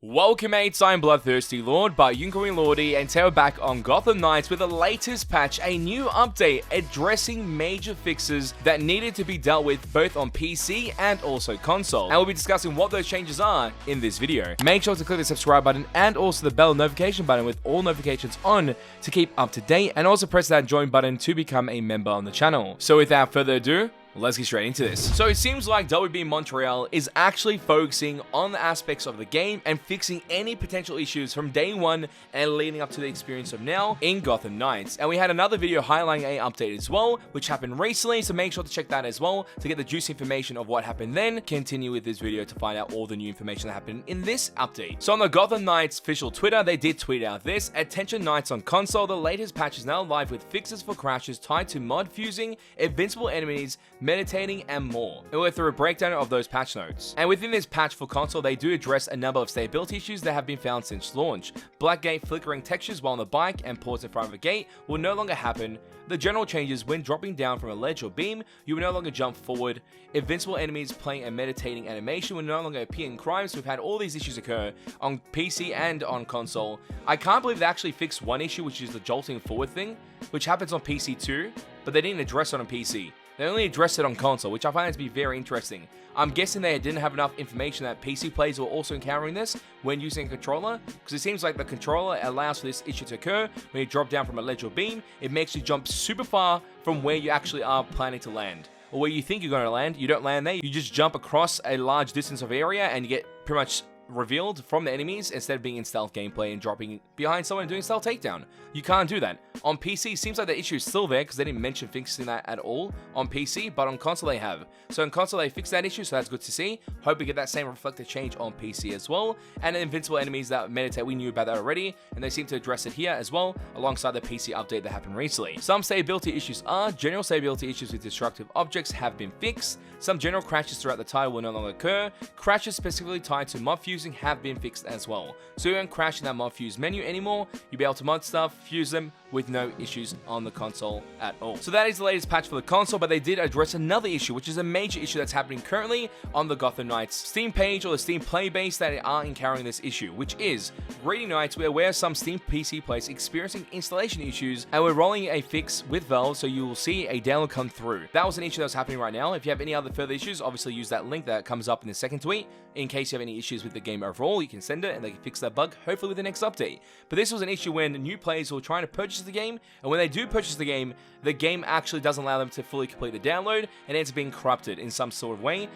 Welcome mates, I'm BloodThirstyLord, but you can call me Lordy, and today we're back on Gotham Knights with the latest patch, a new update addressing major fixes that needed to be dealt with both on PC and also console. And we'll be discussing what those changes are in this video. Make sure to click the subscribe button and also the bell notification button with all notifications on to keep up to date, and also press that join button to become a member on the channel. So without further ado, let's get straight into this. So it seems like WB Montreal is actually focusing on the aspects of the game and fixing any potential issues from day one and leading up to the experience of now in Gotham Knights. And we had another video highlighting a update as well, which happened recently, so make sure to check that as well to get the juicy information of what happened then. Continue with this video to find out all the new information that happened in this update. So on the Gotham Knights official Twitter, they did tweet out this: "Attention Knights on console, the latest patch is now live with fixes for crashes tied to mod fusing, invincible enemies, meditating, and more." And we're through a breakdown of those patch notes. And within this patch for console, they do address a number of stability issues that have been found since launch. Black gate flickering textures while on the bike and pause in front of a gate will no longer happen. The general changes: when dropping down from a ledge or beam, you will no longer jump forward. Invincible enemies playing a meditating animation will no longer appear in crimes. We've had all these issues occur on PC and on console. I can't believe they actually fixed one issue, which is the jolting forward thing, which happens on PC too, but they didn't address it on PC. They only addressed it on console, which I find to be very interesting. I'm guessing they didn't have enough information that PC players were also encountering this when using a controller, because it seems like the controller allows for this issue to occur. When you drop down from a ledge or beam, it makes you jump super far from where you actually are planning to land. Or where you think you're going to land, you don't land there, you just jump across a large distance of area and you get pretty much revealed from the enemies instead of being in stealth gameplay and dropping behind someone and doing stealth takedown. You can't do that. On PC, seems like the issue is still there because they didn't mention fixing that at all on PC, but on console they have. So on console they fixed that issue, so that's good to see. Hope we get that same reflective change on PC as well. And the invincible enemies that meditate, we knew about that already, and they seem to address it here as well, alongside the PC update that happened recently. Some stability issues are: general stability issues with destructive objects have been fixed. Some general crashes throughout the tile will no longer occur. Crashes specifically tied to mod fusing have been fixed as well. So you won't crash in that mod fuse menu anymore. You'll be able to mod stuff, fuse them with no issues on the console at all. So that is the latest patch for the console, but they did address another issue, which is a major issue that's happening currently on the Gotham Knights Steam page or the Steam play base that are encountering this issue, which is Greeting Nights. We're aware of some Steam PC players experiencing installation issues, and we're rolling a fix with Valve, so you will see a download come through. That was an issue that was happening right now. If you have any other further issues, obviously use that link that comes up in the second tweet. In case you have any issues with the game overall, you can send it and they can fix that bug, hopefully with the next update. But this was an issue when new players were trying to purchase the game, and when they do purchase the game actually doesn't allow them to fully complete the download, and ends up being corrupted in some sort of way.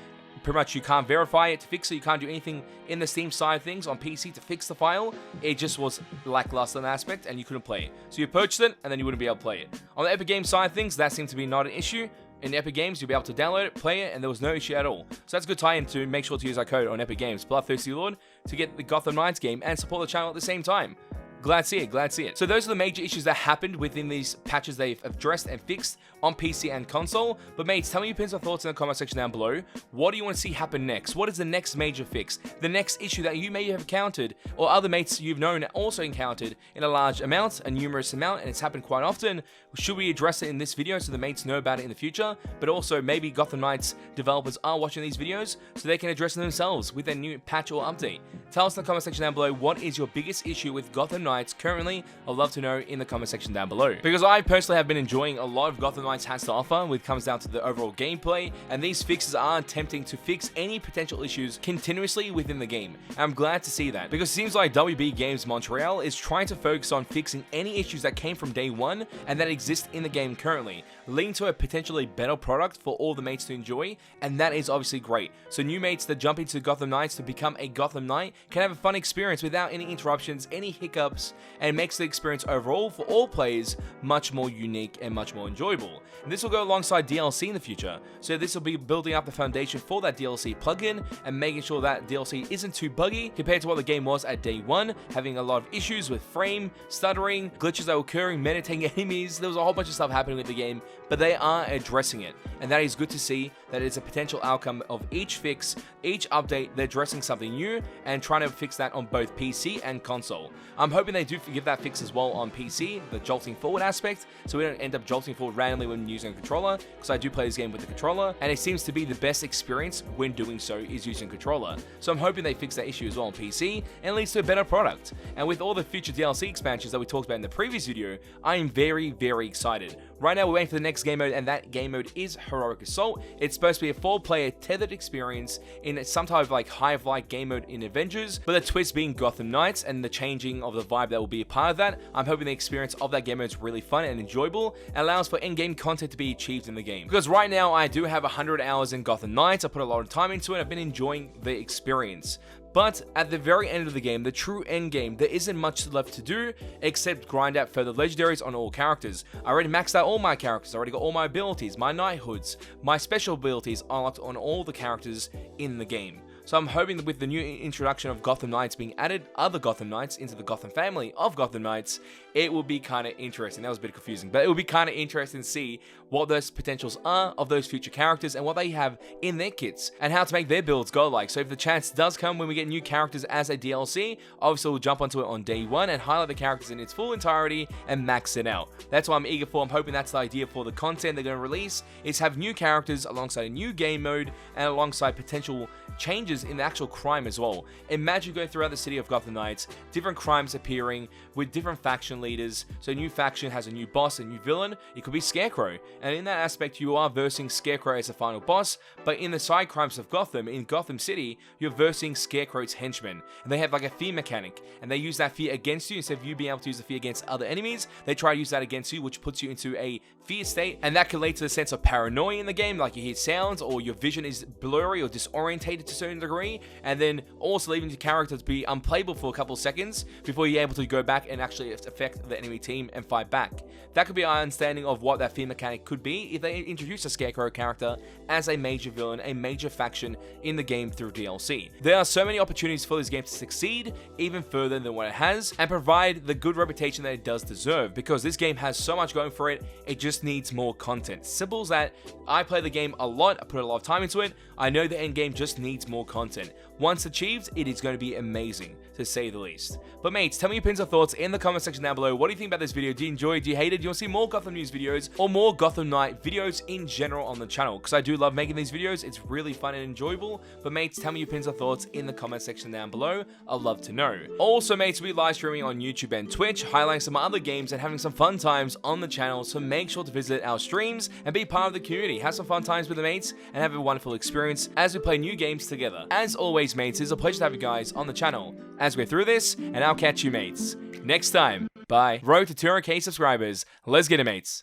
Pretty much you can't verify it to fix it, you can't do anything in the Steam side of things on PC to fix the file. It just was lackluster in that aspect and you couldn't play it. So you purchased it and then you wouldn't be able to play it. On the Epic Games side of things, that seemed to be not an issue. In Epic Games, you'll be able to download it, play it, and there was no issue at all. So that's a good tie-in to make sure to use our code on Epic Games, BloodThirstyLord, to get the Gotham Knights game and support the channel at the same time. Glad to see it, glad to see it. So those are the major issues that happened within these patches they've addressed and fixed on PC and console. But mates, tell me your opinions or thoughts in the comment section down below. What do you want to see happen next? What is the next major fix? The next issue that you may have encountered, or other mates you've known also encountered in a large amount, a numerous amount, and it's happened quite often. Should we address it in this video so the mates know about it in the future? But also maybe Gotham Knights developers are watching these videos so they can address it themselves with a new patch or update. Tell us in the comment section down below, what is your biggest issue with Gotham Knights currently? I'd love to know in the comment section down below. Because I personally have been enjoying a lot of Gotham Knights has to offer when it comes down to the overall gameplay, and these fixes are attempting to fix any potential issues continuously within the game. And I'm glad to see that, because it seems like WB Games Montreal is trying to focus on fixing any issues that came from day one and that exist in the game currently, leading to a potentially better product for all the mates to enjoy, and that is obviously great. So new mates that jump into Gotham Knights to become a Gotham Knight can have a fun experience without any interruptions, any hiccups, and makes the experience overall for all players much more unique and much more enjoyable. And this will go alongside DLC in the future, so this will be building up the foundation for that DLC plugin and making sure that DLC isn't too buggy compared to what the game was at day one, having a lot of issues with frame, stuttering, glitches that were occurring, meditating enemies. There was a whole bunch of stuff happening with the game, but they are addressing it, and that is good to see. That it's a potential outcome of each fix, each update. They're addressing something new and trying to fix that on both PC and console. I'm hoping hoping they do give that fix as well on PC, the jolting forward aspect, so we don't end up jolting forward randomly when using a controller, because I do play this game with the controller, and it seems to be the best experience when doing so is using controller. So I'm hoping they fix that issue as well on PC, and leads to a better product. And with all the future DLC expansions that we talked about in the previous video, I am very, very excited. Right now we're waiting for the next game mode, and that game mode is Heroic Assault. It's supposed to be a 4-player tethered experience in some type of like Hive-like game mode in Avengers, but the twist being Gotham Knights and the changing of the vibe that will be a part of that. I'm hoping the experience of that game mode is really fun and enjoyable, and allows for in-game content to be achieved in the game. Because right now I do have 100 hours in Gotham Knights, I put a lot of time into it, I've been enjoying the experience. But at the very end of the game, the true end game, there isn't much left to do except grind out further legendaries on all characters. I already maxed out all my characters, I already got all my abilities, my knighthoods, my special abilities unlocked on all the characters in the game. So I'm hoping that with the new introduction of Gotham Knights being added, other Gotham Knights into the Gotham family of Gotham Knights, it will be kind of interesting. That was a bit confusing, but it will be kind of interesting to see what those potentials are of those future characters and what they have in their kits and how to make their builds go like. So if the chance does come when we get new characters as a DLC, obviously we'll jump onto it on day one and highlight the characters in its full entirety and max it out. That's what I'm eager for. I'm hoping that's the idea for the content they're going to release, is have new characters alongside a new game mode and alongside potential changes in the actual crime as well. Imagine going throughout the city of Gotham Knights, different crimes appearing with different faction leaders. So a new faction has a new boss, a new villain. It could be Scarecrow, and in that aspect you are versing Scarecrow as the final boss, but in the side crimes of Gotham, in Gotham City, you're versing Scarecrow's henchmen, and they have like a fear mechanic, and they use that fear against you. Instead of you being able to use the fear against other enemies, they try to use that against you, which puts you into a fear state, and that can lead to a sense of paranoia in the game, like you hear sounds or your vision is blurry or disorientated to a certain degree, and then also leaving your character to be unplayable for a couple of seconds before you're able to go back and actually affect the enemy team and fight back. That could be our understanding of what that fear mechanic could be if they introduce a Scarecrow character as a major villain, a major faction in the game through DLC. There are so many opportunities for this game to succeed even further than what it has and provide the good reputation that it does deserve, because this game has so much going for it, it just needs more content. Simple as that. I play the game a lot, I put a lot of time into it, I know the end game just needs more content. Once achieved, it is going to be amazing, to say the least. But mates, tell me your opinions or thoughts in the comment section down below. What do you think about this video? Do you enjoy it? Do you hate it? Do you want to see more Gotham news videos or more Gotham Knight videos in general on the channel? Because I do love making these videos. It's really fun and enjoyable. But mates, tell me your opinions or thoughts in the comment section down below. I'd love to know. Also mates, we'll be live streaming on YouTube and Twitch, highlighting some other games and having some fun times on the channel. So make sure to visit our streams and be part of the community. Have some fun times with the mates and have a wonderful experience as we play new games together. As always mates, it's a pleasure to have you guys on the channel as we're through this, and I'll catch you mates next time. Bye. Road to 200k subscribers. Let's get it mates.